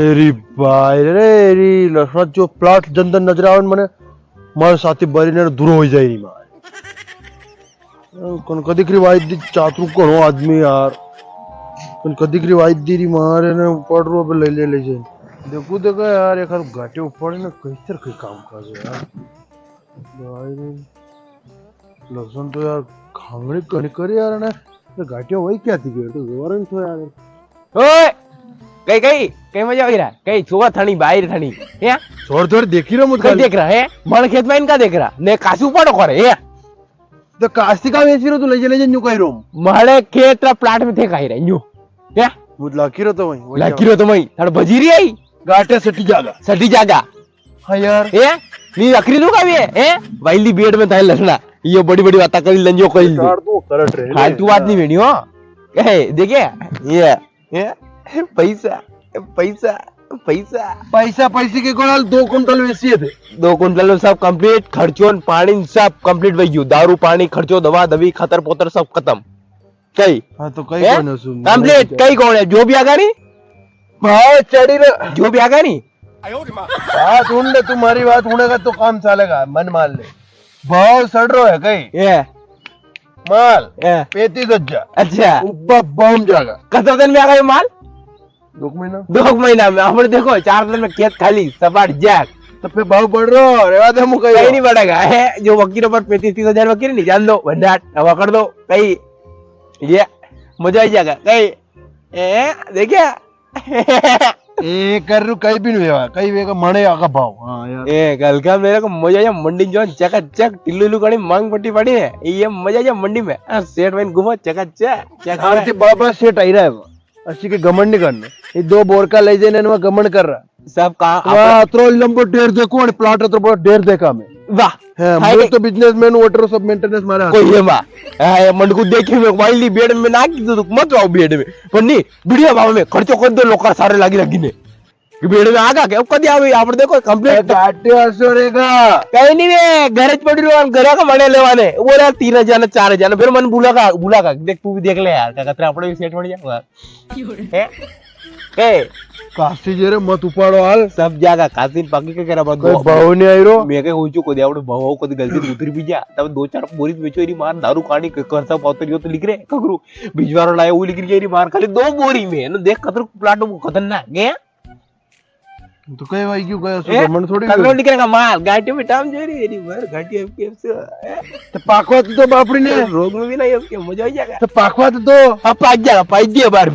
એરી ભાઈ રે એરી લસણ જો પ્લોટ જંદર નજર આવે ને મને મારા સાથે બરીને દૂર હોઈ જાય ની માર કોણ કદી કરી વાઈદ ચાતરું કોનો આદમી યાર કોણ કદી કરી વાઈદ દી માર એને પડરો पे લઈ જાય देखो देखो यार एक घाटे उपाड़े ने कैसे कई काम कर यार भाई लहसुन तो यार खांगड़ी कनी करे यार ने घाटे वही क्या थी गए तो वरण तो यार ओए कई कई कई मजा આવી रहा कई छोवा थणी बाहर थणी हे छोड़ छोड़ देखी रहा मुझे देख रहा है मन खेत में इनका देख रहा ने कासी उपाड़ो करे हे तो कास्ती का वेची रो तू ले न्यू कही रो मारे खेत प्लाट में थे कही रहा न्यू हे मुझ लाकी रो तो वही लाकी रो तो वही थड़ भजीरी आई घाटे सटी जागा हाँ यार ए नी अखरी नु कावी है वाइली बेड में थाय लसना ये बड़ी बड़ी बात करी लंजो करी यार तू करट रे हाल तू बात नहीं बेनी हो ए देखिए ये पैसा पैसा पैसा पैसा पैसे के कोणाल 2 कुंटल वेचिए थे 2 कुंटल सब कंप्लीट खर्चो पानी सब कंप्लीट वही गयो दारू पानी खर्चो दवा दवी खतर पोतर सब खत्म कई हां तो कई कोने सुन कंप्लीट कई कौन है जो भी आगा नहीं भाव चढ़ी रे जो भी आगा नहीं बात सुन ले तुम्हारी बात सुनेगा तो काम चलेगा मन मान ले भाव सड़ रो है कहीं ये माल 35,000 अच्छा ऊपर बम जाएगा कितने दिन में आगा ये माल 2 महीना 2 महीना में हमने देखो 4 दिन में खेत खाली सपाट जैक तो फिर भाव बढ़ रहा रेवा दे मु कहीं नहीं बढ़ेगा है जो वकीलों पर 35,000 वकील नहीं जान दो भंडार हवा कर दो कहीं ये मजा आ जाएगा कहीं देखिए ए कर रू कहीं भी नहीं हुआ कहीं वेगा मणे आका भाव हां यार ए कल का मेरे को मजा आया मंडी जो चकाचक टिल्लू कड़ी मांग पट्टी पड़ी है ये मजा आया मंडी में सेठ वाइन घुमो चकाचक क्या खा आरती बाबा सेठ आई रहा है वो अच्छी के घमंड नहीं करने ये 2 बोर का ले जाने में घमंड कर रहा सब का अतरो लंबो ढेर देखो और प्लॉट तो बड़ा ढेर देखा मैं वाह है मैं तो बिजनेसमैन वोटर सब मेंटेनेंस मारे कोई है मां ए मंड को देखी में वाइली बेड में ना की तो मत आओ बेड में पण नहीं बढ़िया भाव में खर्चो कर दो लोग सारे लगी ने कि बेड में आगा के कदी आवे आपण देखो कंप्लीट घाटे असरेगा कहीं नहीं रे घरे पड़ी रो घरे का मणे लेवाने बोला 3,000 ने 4,000 फिर मन बुला देख तू भी देख ले यार क्या कहते अपने भी सेट पड़ जाएगा है ए कास्ती जेरे मत उपाड़ो हाल सब जागा कासिन पाकी के करा कोई भाव नहीं आई रो मैं के होचू को दे आवड़े भाव को गलती उतरी भी जा तब 2-4 बोरी बेचो री मार दारू कानी करसा पावतरियो तो लिख रे कगरू बिजवारो लाए वो लिख री मार खाली 2 बोरी में न देख कतर प्लाट खतरनाक गया तो कई भाई क्यों गया सो मन थोड़ी कलर निकलेगा माल गाटी में टाइम जो रही है मर गाटी एफपीएफ से तो पाखवा तो बापड़ी ने रोग में भी नहीं अब मजा आ जाएगा तो पाखवा तो अब पाक जाएगा पाई दिया बार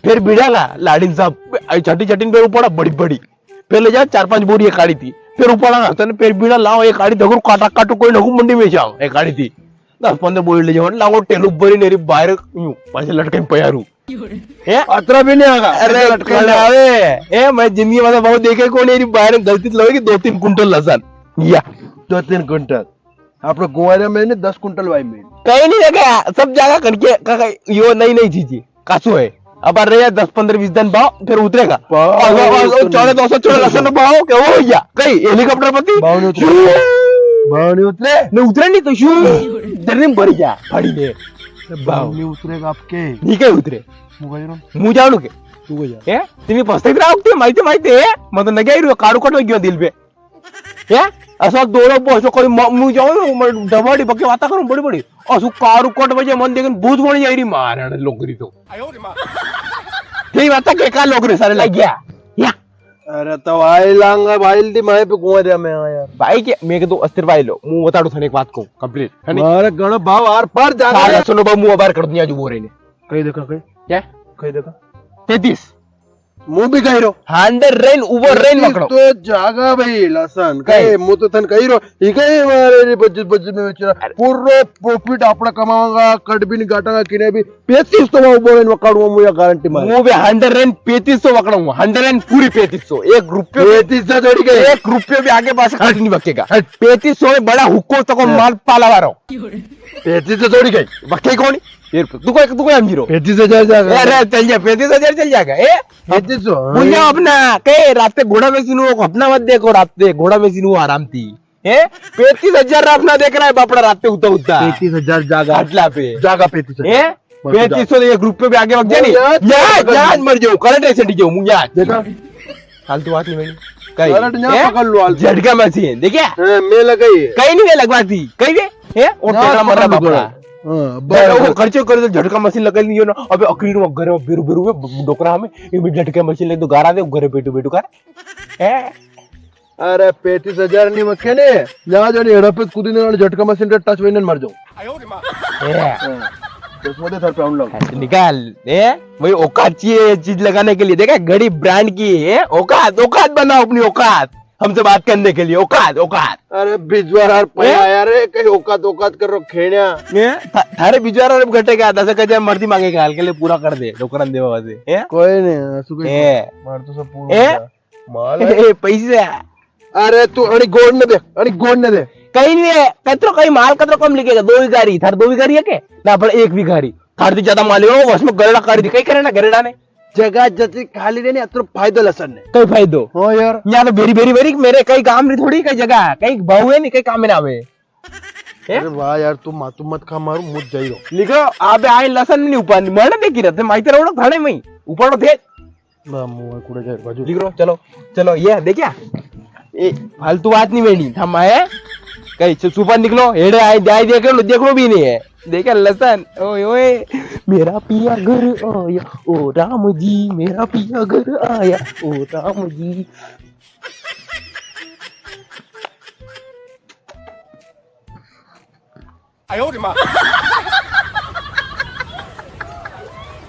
फिर भिड़ागा लाडिन साहब छठी छठी पे ऊपर बड़ी बड़ी फिर ले जाओ 4-5 बोरी एक गाड़ी थी फिर ऊपर तो फिर भिड़ा लाओ एक गाड़ी धगुर काटा काटो कोई नहू मंडी में जाओ एक गाड़ी थी 10-15 बोरी ले जाओ लाओ टेलू बरी नेरी बाहर यूं पाछे लटके पयारू अतरा भी नहीं आगा अरे लटकल आवे ए मैं जिंदगी में बहुत देखे को नहीं बाहर गलती लगेगी 2-3 कुंटल लसन या 2-3 कुंटल आपने गुवारे में 10 कुंटल वाई में कहीं नहीं लगा सब जगह करके यो नई चीजें कासो है अब रहे 10-15-20 दिन भाव फिर उतरेगा 14,200 लसन भाव क्या हो गया कहीं हेलीकॉप्टर पति भाव नहीं उतरे नहीं उतरे नहीं तो शू दर्रे में भर जा फाड़ी ने भाव नहीं उतरेगा आपके नहीं काय उतरे मुझे जाणू के तू गया ए तुम्ही पस्ताईत राहते माहिती मग नगे इरू काढू कट घेऊन दिल बे ए असं दोरो बसो कोई मु जाऊ डबाडी बके वाता करू बड़ी बड़ी असु कारू कट बजे मन देखन भूत बन जाईरी मारण लोकरी तो ठीक वाता के का लोकरी सारे लग गया या अरे तो आई लांगा भाईल दी माए पे कुआं में यार भाई के मैं के तो अस्थिर भाई लो मु बताडू थने एक बात को कंप्लीट है मारे गण भाव आर पार जा सारा सुनो बा मु बार कर दिया जो बोरे ने कहीं देखा कहीं क्या कहीं देखा 33 मुंह भी कही रो 100 रेन ओवर रेन पकड़ो तो जागा भाई लसन कहीं मुंह तो थन कही रो ये कहीं मारे 25 में बेच रहा पूरा प्रॉफिट आपड़ा कमाऊंगा कट भी नहीं काटांगा किने भी 35 तो मैं बोले वकाड़ू मुझे गारंटी मार मुंह पे 100 रेन 3500 पकड़ूंगा 100 रेन पूरी 3500 1 रुपये 35 जोड़ी के 1 रुपये भी आगे पास खर्च नहीं बकेगा 3500 में बड़ा हुक्को तक माल पाला रहा हूं 35 जोड़ी गई बके कौन तू कोई हम जीरो 35,000 जाएगा अरे चल जा 35,000 चल जाएगा ए 3500 भूल जाओ अपना कहे रास्ते घोड़ा में सिनू अपना मत देखो रास्ते घोड़ा में सिनू आराम थी हे 35,000 अपना देख रहा है बापड़ा रात पे उता उता 35,000 जागा घाटला पे जागा 35,000 हे 3500 एक ग्रुप पे भी आगे वक्त जानी याद मर जाऊं करंट एक्सीडेंट जाऊं मुझे याद देखा फालतू बात नहीं बनी करंट यहाँ पकड़ लो हालतू। झटका मशीन देखिए मैं लगाई है कहीं नहीं लगवाती कहीं भी हे और तेरा मर रहा बापड़ा बराबर खर्चे कर झटका मशीन लगा लियो ना अबे अखीर में घर में बिरु बिरु में डोकरा हमें ये भी झटका मशीन ले तो गारा दे घरे बेटू बेटू कर हे अरे 35,000 ની મકે ને જા જો ને હડપે કૂદીને ઝટકા મશીન રે ટચ વઈને મર જાઉં दसमध्ये सर पाउंड लो निकाल भाई औकात चाहिए चीज लगाने के लिए देखा घड़ी ब्रांड की है औकात औकात बनाओ अपनी औकात हमसे बात करने के लिए औकात औकात अरे बिजवार यार पया यार कहीं औकात औकात कर रो खेण्या थारे बिजवार घटे का 10,000 मर्जी मांगे हाल के लिए पूरा कर दे डोकरन देवा से कोई नहीं असु कहीं मार तो सब पूरा माल पैसे अरे तू आणि गोड न दे आणि गोड न दे कहीं नहीं है कतरो कहीं माल कतरो कम लिखेगा 2 गाड़ी थार 2 गाड़ी है के ना पर 1 गाड़ी थार से ज्यादा माल हो उसमें गरड़ा कर दी कहीं करे ना गरड़ा ने जगह जति खाली रे ने अत्र फायदा लसन ने कई फायदो हो यार यहाँ तो बेरी बेरी बेरी मेरे कई काम नहीं थोड़ी कई जगह कहीं बहु है नहीं कई काम में ना आवे अरे वाह यार तू मातू मत खा मारू मुझ जाई रो लिखो आबे आए लसन नहीं ऊपर मरने देखी रहते माइते रहो थाने में ऊपर थे मुंह कुड़े जाए बाजू लिख रो चलो चलो ये देखिया ए फालतू बात नहीं बेनी थम है कहीं सुपर निकलो हेड़े आए देख लो भी नहीं है देखा लसन ओए ओए मेरा पिया घर आया ओ राम जी मेरा पिया घर आया ओ राम जी आयो रे मां